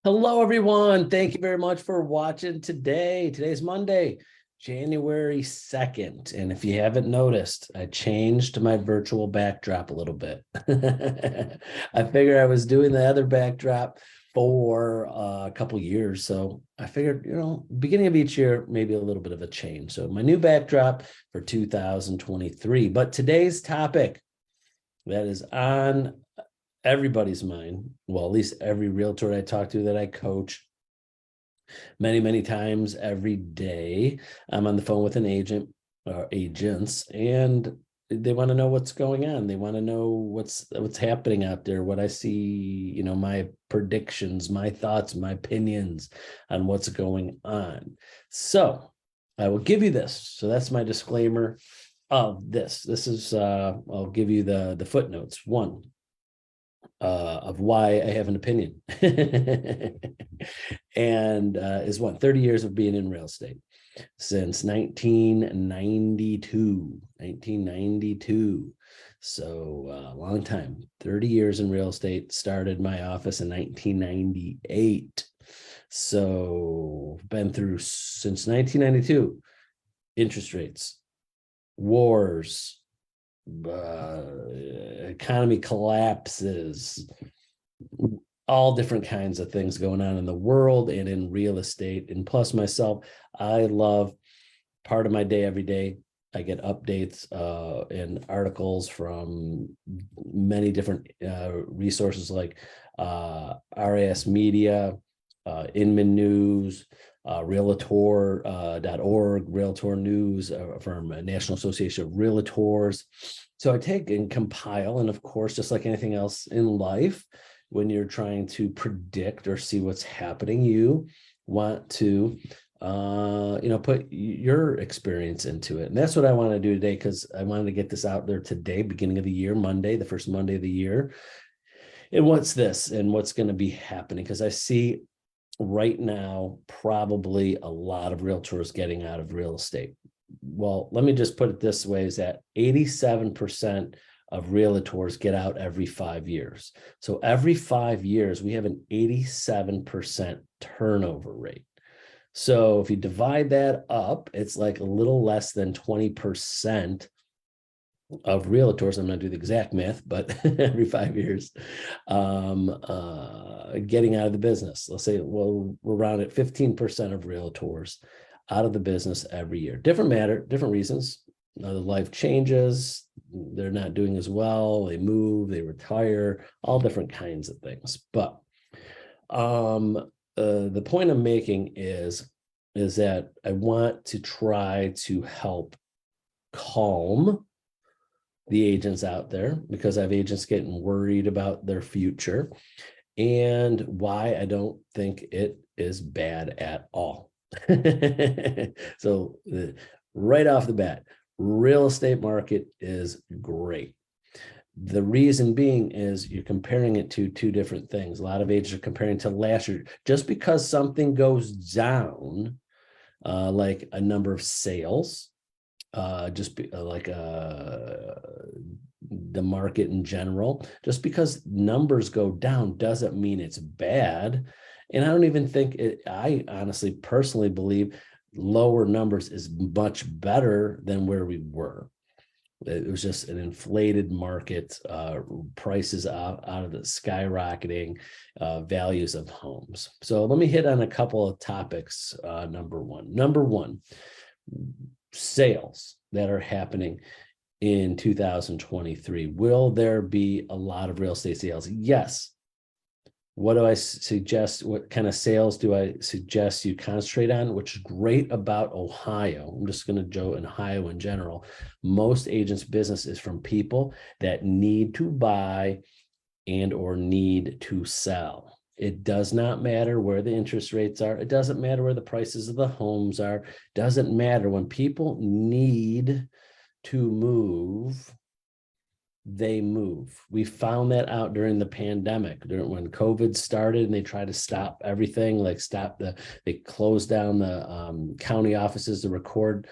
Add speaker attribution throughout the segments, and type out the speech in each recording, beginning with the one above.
Speaker 1: Hello, everyone. Thank you very much for watching today. Today's Monday, January 2nd. And if you haven't noticed, I changed my virtual backdrop a little bit. I figured I was doing the other backdrop for a couple years. So I figured, beginning of each year, maybe a little bit of a change. So my new backdrop for 2023. But today's topic that is on everybody's mind, well, at least every realtor I talk to that I coach many times every day, I'm on the phone with an agent or agents, and they want to know what's going on. They want to know what's happening out there, what I see, my predictions, my thoughts, my opinions on what's going on. So I will give you this. So that's my disclaimer of this. This is I'll give you the footnotes. One, of why I have an opinion. And is 30 years of being in real estate since 1992. So a long time, 30 years in real estate. Started my office in 1998. So been through since 1992, interest rates, wars, economy collapses, all different kinds of things going on in the world and in real estate. And plus myself, I love part of my day every day. I get updates and articles from many different resources like RAS Media, Inman News, Realtor.org, Realtor News from National Association of Realtors. So I take and compile, and of course, just like anything else in life, when you're trying to predict or see what's happening, you want to put your experience into it. And that's what I want to do today, because I wanted to get this out there today, beginning of the year, Monday, the first Monday of the year. And what's this and what's going to be happening? Because I see right now probably a lot of realtors getting out of real estate. Well, let me just put it this way, is that 87% of realtors get out every 5 years. So every 5 years, we have an 87% turnover rate. So if you divide that up, it's like a little less than 20% of realtors, I'm not doing the exact math, but every 5 years, getting out of the business. Let's say, well, we're around at 15% of realtors out of the business every year. Different reasons. The life changes, they're not doing as well, they move, they retire, all different kinds of things. But the point I'm making is that I want to try to help calm the agents out there, because I have agents getting worried about their future, and why I don't think it is bad at all. So right off the bat, real estate market is great. The reason being is you're comparing it to two different things. A lot of agents are comparing to last year. Just because something goes down, like a number of sales, the market in general, just because numbers go down doesn't mean it's bad. And I don't even think I honestly personally believe lower numbers is much better than where we were. It was just an inflated market, prices out of the skyrocketing, values of homes. So let me hit on a couple of topics. Number one, sales that are happening in 2023. Will there be a lot of real estate sales? Yes. What do I suggest? What kind of sales do I suggest you concentrate on? Which is great about Ohio. I'm just going to go in Ohio in general. Most agents' business is from people that need to buy and or need to sell. It does not matter where the interest rates are. It doesn't matter where the prices of the homes are. It doesn't matter. When people need to move, they move. We found that out during the pandemic, when COVID started and they tried to stop everything, they closed down the county offices to record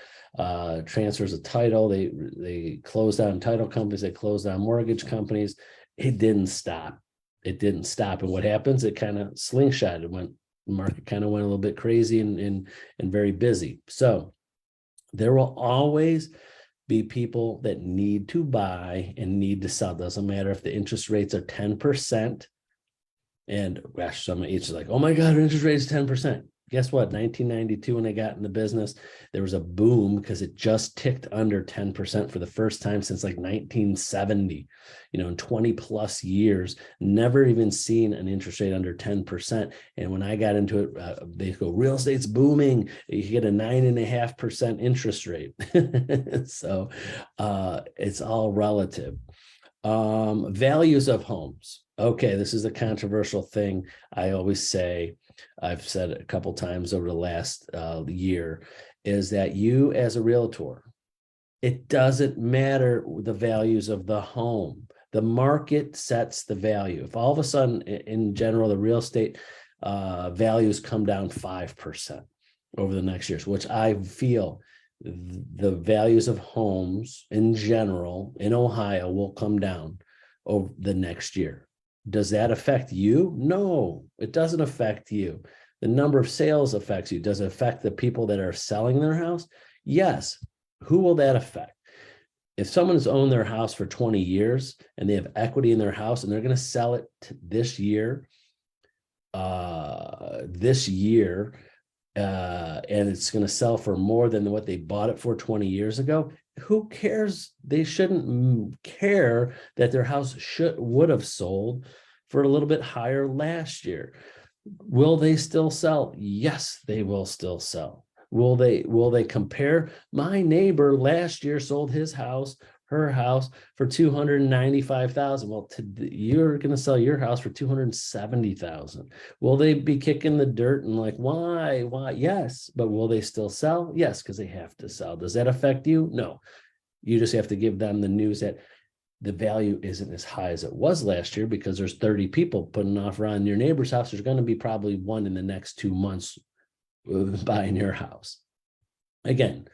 Speaker 1: transfers of title. They closed down title companies. They closed down mortgage companies. It didn't stop. it didn't stop. And what happens? It kind of slingshotted. The market kind of went a little bit crazy and very busy. So there will always be people that need to buy and need to sell. Doesn't matter if the interest rates are 10%. And gosh, some agents are like, oh my God, interest rate is 10%. Guess what? 1992, when I got in the business, there was a boom because it just ticked under 10% for the first time since like 1970, in 20 plus years, never even seen an interest rate under 10%. And when I got into it, they go, real estate's booming. You get a 9.5% interest rate. So it's all relative. Values of homes. Okay, this is a controversial thing. I always say, I've said it a couple times over the last year, is that you as a realtor, it doesn't matter the values of the home. The market sets the value. If all of a sudden, in general, the real estate values come down 5% over the next years, which I feel the values of homes in general in Ohio will come down over the next year. Does that affect you? No, it doesn't affect you. The number of sales affects you. Does it affect the people that are selling their house? Yes. Who will that affect? If someone's owned their house for 20 years and they have equity in their house and they're going to sell it this year, and it's going to sell for more than what they bought it for 20 years ago, who cares? They shouldn't care that their house would have sold for a little bit higher last year. Will they still sell? Yes, they will still sell. Will they compare? My neighbor last year sold her house for $295,000. Well, you're going to sell your house for $270,000. Will they be kicking the dirt and like, why? Yes, but will they still sell? Yes, because they have to sell. Does that affect you? No. You just have to give them the news that the value isn't as high as it was last year because there's 30 people putting an offer on your neighbor's house. There's going to be probably one in the next 2 months buying your house. Again,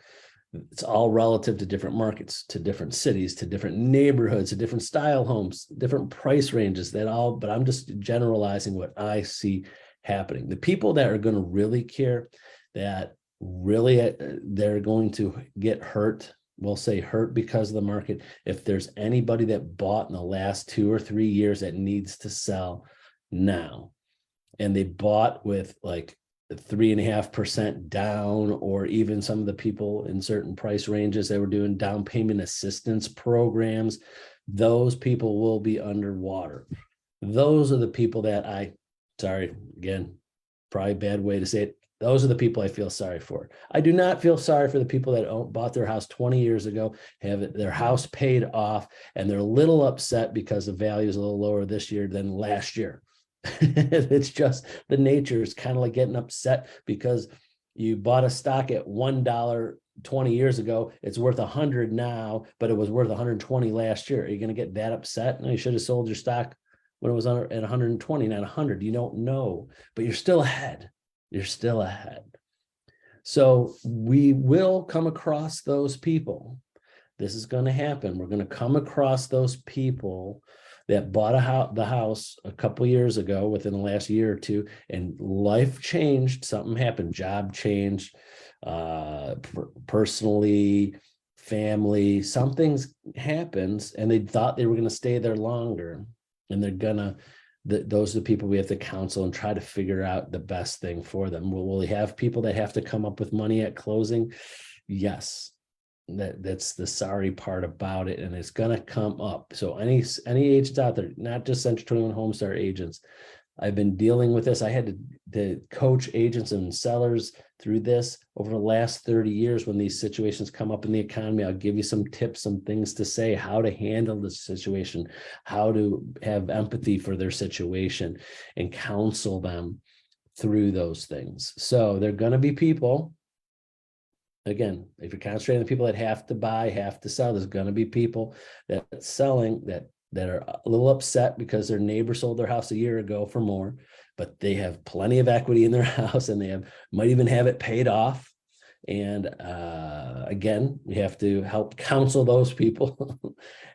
Speaker 1: it's all relative to different markets, to different cities, to different neighborhoods, to different style homes, different price ranges, but I'm just generalizing what I see happening. The people that are going to really care, that really they're going to get hurt, we'll say hurt because of the market. If there's anybody that bought in the last 2 or 3 years that needs to sell now, and they bought with like 3.5% down, or even some of the people in certain price ranges that were doing down payment assistance programs, those people will be underwater. Those are the people that sorry, again, probably a bad way to say it. Those are the people I feel sorry for. I do not feel sorry for the people that bought their house 20 years ago, have their house paid off, and they're a little upset because the value is a little lower this year than last year. It's just the nature is kind of like getting upset because you bought a stock at $1 20 years ago. It's worth 100 now, but it was worth 120 last year. Are you going to get that upset? No, you should have sold your stock when it was at 120, not 100. You don't know, but you're still ahead. You're still ahead. So we will come across those people. This is going to happen. We're going to come across those people that bought the house a couple years ago within the last year or two, and life changed. Something happened. Job changed, personally, family. Something happens, and they thought they were going to stay there longer, and those are the people we have to counsel and try to figure out the best thing for them. Will we have people that have to come up with money at closing? Yes. That's the sorry part about it, and it's going to come up. So any agents out there, not just Century 21 Homestar agents, I've been dealing with this. I had to coach agents and sellers through this over the last 30 years. When these situations come up in the economy, I'll give you some tips, some things to say, how to handle the situation, how to have empathy for their situation, and counsel them through those things. So there are going to be people. Again, if you're concentrating on the people that have to buy, have to sell, there's going to be people that are selling that are a little upset because their neighbor sold their house a year ago for more, but they have plenty of equity in their house, and might even have it paid off. And again, we have to help counsel those people,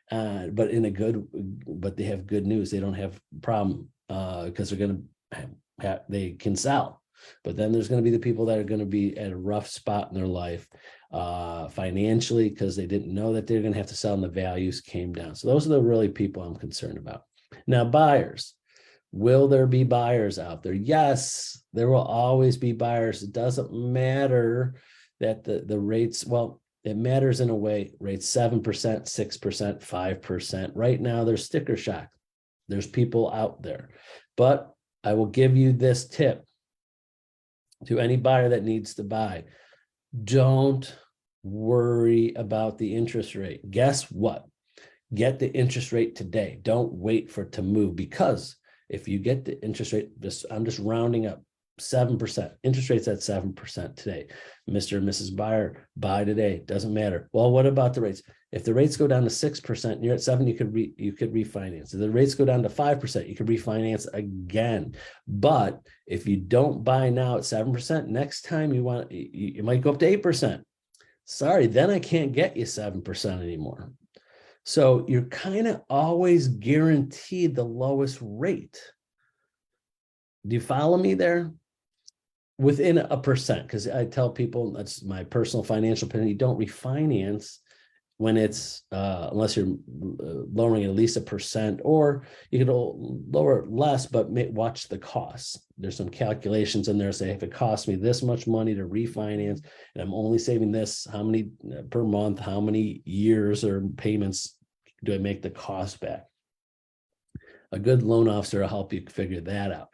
Speaker 1: but they have good news. They don't have a problem because they're going to they can sell. But then there's going to be the people that are going to be at a rough spot in their life financially because they didn't know that they're going to have to sell and the values came down. So those are the really people I'm concerned about. Now, buyers. Will there be buyers out there? Yes, there will always be buyers. It doesn't matter that the rates, well, it matters in a way. Rates 7%, 6%, 5%. Right now, there's sticker shock. There's people out there. But I will give you this tip to any buyer that needs to buy. Don't worry about the interest rate. Guess what? Get the interest rate today. Don't wait for it to move, because if you get the interest rate, I'm just rounding up, 7%. Interest rate's at 7% today. Mr. and Mrs. Buyer, buy today. Doesn't matter. Well, what about the rates? If the rates go down to 6% and you're at 7%, you could refinance. If the rates go down to 5%, you could refinance again. But if you don't buy now at 7%, next time you might go up to 8%. Sorry, then I can't get you 7% anymore. So you're kind of always guaranteed the lowest rate. Do you follow me there? Within a percent, because I tell people, that's my personal financial opinion, you don't refinance when it's, unless you're lowering at least 1%, or you could lower it less, but watch the costs. There's some calculations in there, say if it costs me this much money to refinance, and I'm only saving this, how many per month, how many years or payments do I make the cost back? A good loan officer will help you figure that out.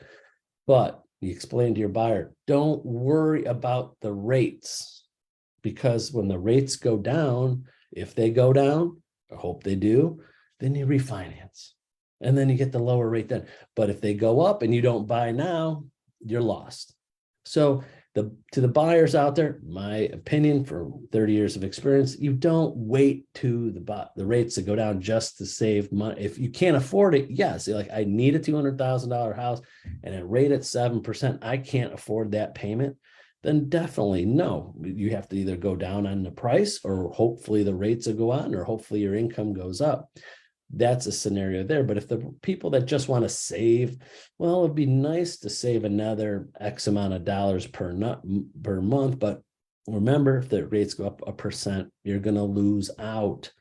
Speaker 1: But you explain to your buyer, don't worry about the rates, because when the rates go down, if they go down, I hope they do, then you refinance and then you get the lower rate then. But if they go up and you don't buy now, you're lost. So to the buyers out there, my opinion for 30 years of experience, you don't wait to the rates to go down just to save money. If you can't afford it, yes, like I need a $200,000 house and a rate at 7%, I can't afford that payment, then definitely no. You have to either go down on the price, or hopefully the rates will go on, or hopefully your income goes up. That's a scenario there. But if the people that just want to save, well, it'd be nice to save another X amount of dollars per month. But remember, if the rates go up 1%, you're going to lose out.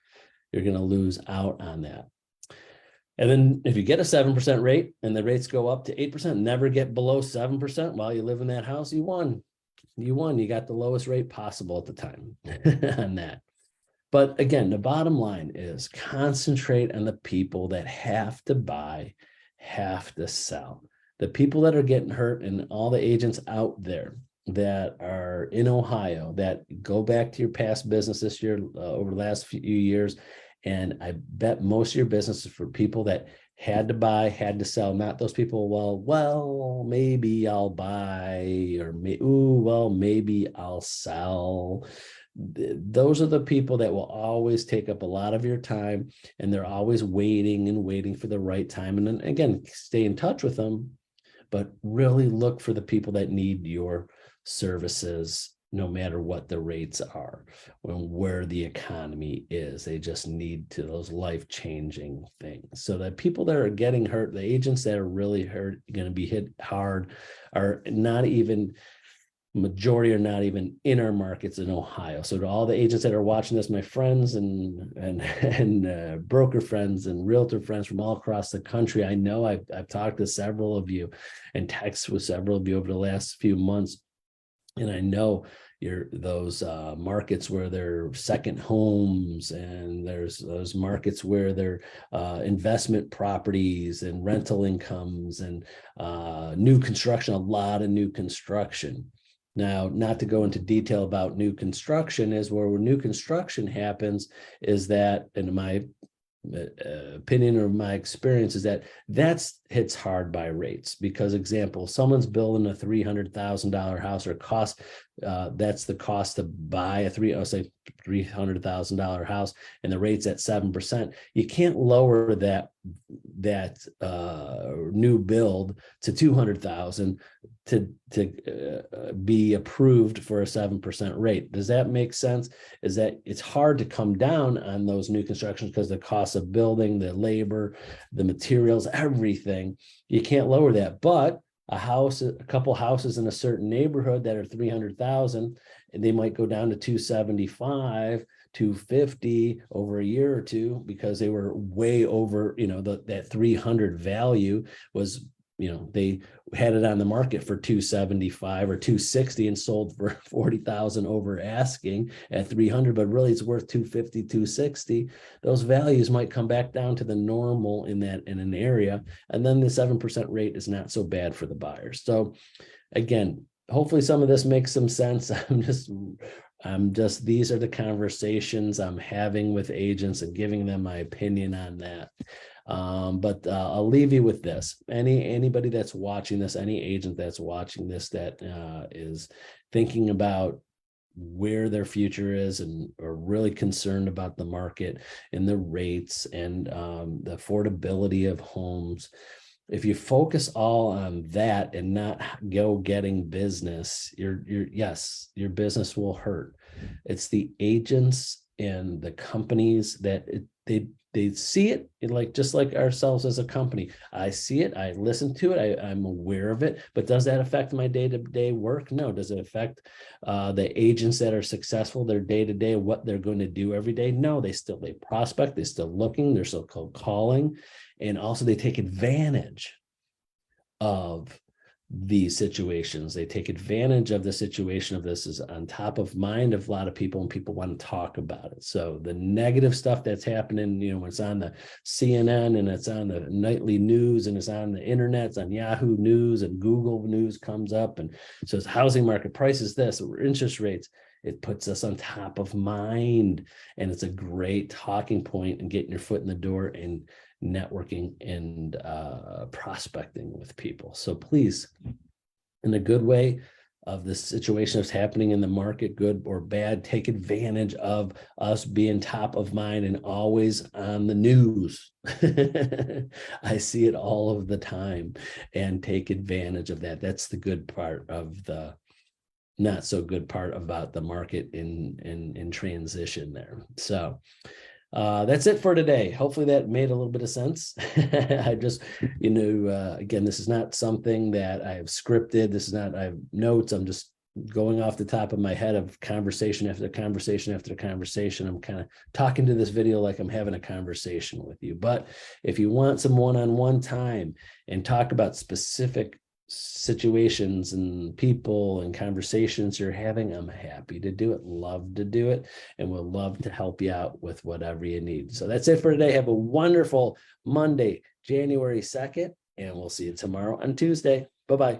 Speaker 1: You're going to lose out on that. And then if you get a 7% rate and the rates go up to 8%, never get below 7% while you live in that house, you won. You won. You got the lowest rate possible at the time on that. But again, the bottom line is concentrate on the people that have to buy, have to sell. The people that are getting hurt, and all the agents out there that are in Ohio that go back to your past business this year, over the last few years. And I bet most of your business is for people that had to buy, had to sell, not those people, well, maybe I'll buy, or maybe I'll sell. Those are the people that will always take up a lot of your time, and they're always waiting for the right time. And then again, stay in touch with them, but really look for the people that need your services, no matter what the rates are, where the economy is. They just need to those life-changing things. So that people that are getting hurt, the agents that are really hurt, going to be hit hard, are not even, majority are not even in our markets in Ohio. So to all the agents that are watching this, my friends and broker friends and realtor friends from all across the country, I know I've talked to several of you and texted with several of you over the last few months. And I know those markets where they're second homes, and there's those markets where they're investment properties and rental incomes and new construction, a lot of new construction. Now, not to go into detail about new construction, is where new construction happens is that, in my opinion or my experience, is that hits hard by rates. Because example, someone's building a $300,000 house, or cost, that's the cost to buy a $300,000 house, and the rate's at 7%. You can't lower that new build to 200,000 be approved for a 7% rate. Does that make sense? Is that it's hard to come down on those new constructions because the cost of building, the labor, the materials, everything, you can't lower that. But a couple houses in a certain neighborhood that are 300,000, and they might go down to 275, 250 over a year or two because they were way over, that 300 value was, they had it on the market for 275 or 260 and sold for 40,000 over asking at 300, but really it's worth 250, 260. Those values might come back down to the normal in an area. And then the 7% rate is not so bad for the buyers. So again, hopefully some of this makes some sense. These are the conversations I'm having with agents and giving them my opinion on that. But I'll leave you with this. Anybody that's watching this, any agent that's watching this that is thinking about where their future is and are really concerned about the market and the rates and the affordability of homes, if you focus all on that and not go getting business, your business will hurt. It's the agents and the companies that they see it like, just like ourselves as a company. I see it, I listen to it, I'm aware of it, but does that affect my day-to-day work? No. Does it affect the agents that are successful, their day-to-day, what they're going to do every day? No, they prospect, they're still looking, they're still cold calling, and also they take advantage of these situations. They take advantage of the situation of this is on top of mind of a lot of people, and people want to talk about it. So the negative stuff that's happening, when it's on the CNN and it's on the nightly news and it's on the internet, it's on Yahoo News and Google News comes up and says housing market prices this or interest rates. It puts us on top of mind, and it's a great talking point and getting your foot in the door and networking and prospecting with people. So please, in a good way of the situation that's happening in the market, good or bad, take advantage of us being top of mind and always on the news. I see it all of the time, and take advantage of that. That's the good part of the not so good part about the market in transition there. So that's it for today. Hopefully that made a little bit of sense. I just, again, this is not something that I have scripted. This is not, I have notes. I'm just going off the top of my head of conversation after conversation after conversation. I'm kind of talking to this video like I'm having a conversation with you. But if you want some one-on-one time and talk about specific situations and people and conversations you're having, I'm happy to do it, love to do it, and we'll love to help you out with whatever you need. So that's it for today. Have a wonderful Monday, January 2nd, and we'll see you tomorrow on Tuesday. Bye-bye.